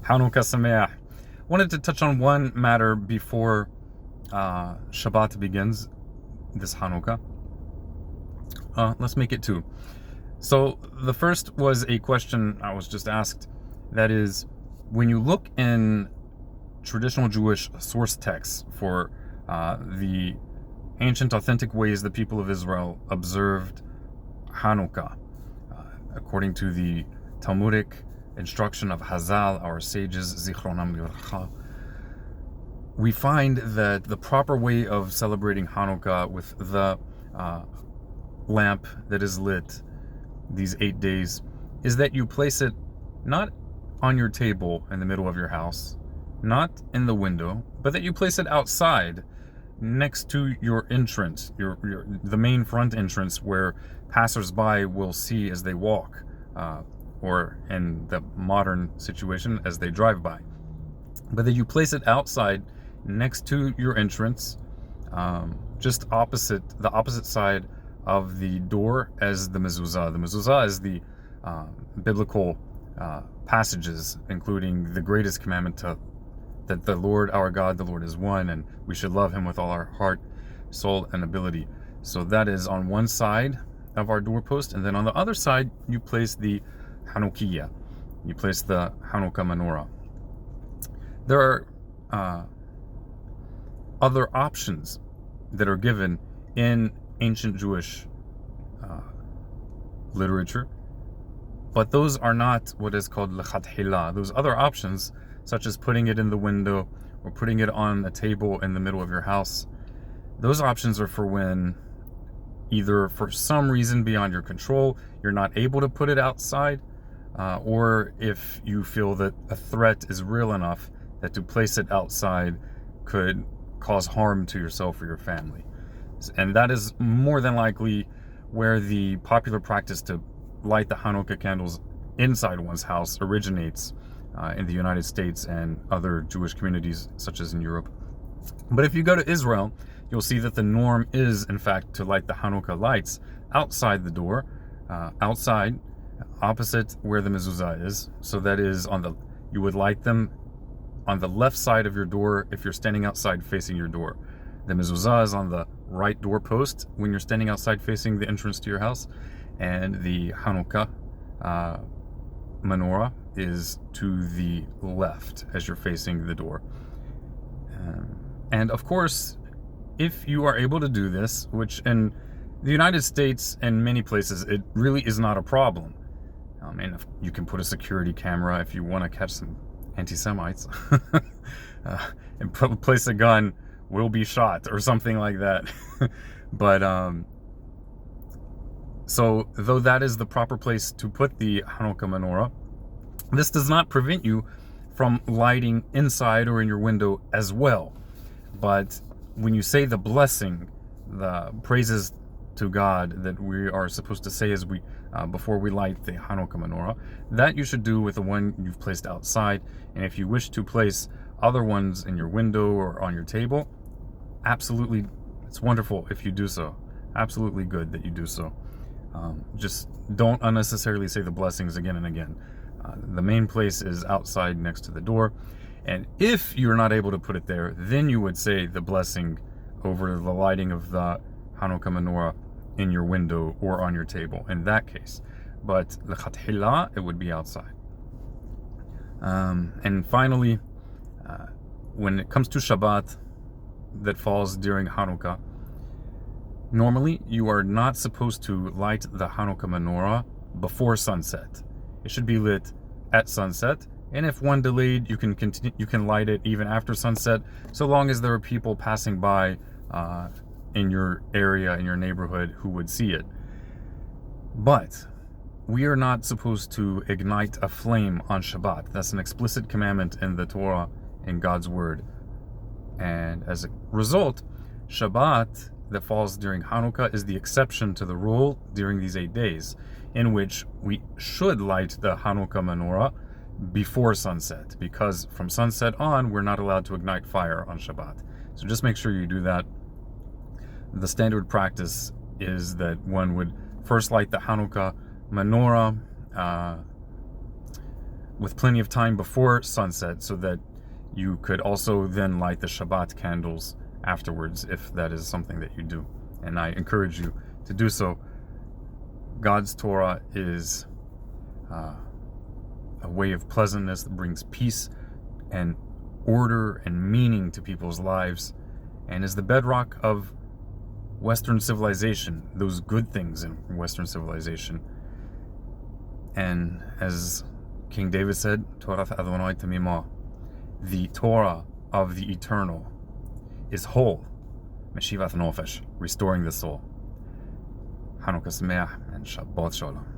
Hanukkah Sameach. Wanted to touch on one matter before Shabbat begins this Hanukkah. Let's make it two. So the first was a question I was just asked. That is, when you look in traditional Jewish source texts for the ancient, authentic ways the people of Israel observed Hanukkah, according to the Talmudic instruction of Hazal, our sages, Zichronam Livracha, we find that the proper way of celebrating Hanukkah with the lamp that is lit these 8 days is that you place it not on your table in the middle of your house, not in the window, but that you place it outside next to your entrance, the main front entrance where passersby will see as they walk, or in the modern situation as they drive by. But that you place it outside next to your entrance, just opposite the opposite side of the door as the mezuzah. The mezuzah is the biblical passages, including the greatest commandment that the Lord our God, the Lord is one, and we should love him with all our heart, soul, and ability. So that is on one side of our doorpost, and then on the other side you place the Hanukkah. You place the Hanukkah Menorah. There are other options that are given in ancient Jewish literature, but those are not what is called lechatchila. Those other options, such as putting it in the window or putting it on a table in the middle of your house, those options are for when either for some reason beyond your control you're not able to put it outside, or if you feel that a threat is real enough that to place it outside could cause harm to yourself or your family. And that is more than likely where the popular practice to light the Hanukkah candles inside one's house originates, in the United States and other Jewish communities such as in Europe. But if you go to Israel, you'll see that the norm is in fact to light the Hanukkah lights outside the door, outside, opposite where the mezuzah is. So that is you would light them on the left side of your door if you're standing outside facing your door. The mezuzah is on the right doorpost when you're standing outside facing the entrance to your house, and the Hanukkah menorah is to the left as you're facing the door. And of course, if you are able to do this, which in the United States and many places it really is not a problem, and if you can put a security camera if you want to catch some anti-Semites, and place a gun, will be shot or something like that. But so though that is the proper place to put the Hanukkah menorah, this does not prevent you from lighting inside or in your window as well. But when you say the blessing, the praises to God that we are supposed to say as we before we light the Hanukkah menorah, that you should do with the one you've placed outside. And if you wish to place other ones in your window or on your table, absolutely, it's wonderful if you do so. Absolutely good that you do so. Just don't unnecessarily say the blessings again and again. The main place is outside next to the door. And if you're not able to put it there, then you would say the blessing over the lighting of the Hanukkah menorah in your window or on your table in that case. But lechatchila, it would be outside. And finally, when it comes to Shabbat that falls during Hanukkah, normally you are not supposed to light the Hanukkah menorah before sunset. It should be lit at sunset, and if one delayed, you can continue. You can light it even after sunset, so long as there are people passing by in your area, in your neighborhood, who would see it. But we are not supposed to ignite a flame on Shabbat. That's an explicit commandment in the Torah, in God's Word. And as a result, Shabbat that falls during Hanukkah is the exception to the rule during these 8 days, in which we should light the Hanukkah menorah before sunset, because from sunset on, we're not allowed to ignite fire on Shabbat. So just make sure you do that. The standard practice is that one would first light the Hanukkah menorah with plenty of time before sunset so that you could also then light the Shabbat candles afterwards if that is something that you do. And I encourage you to do so. God's Torah is a way of pleasantness that brings peace and order and meaning to people's lives, and is the bedrock of Western civilization, those good things in Western civilization. And as King David said, Torah Adonai Tamimah, the Torah of the Eternal is whole, Meshivat Nofesh, restoring the soul. Hanukkah Menorah and Shabbat Shalom.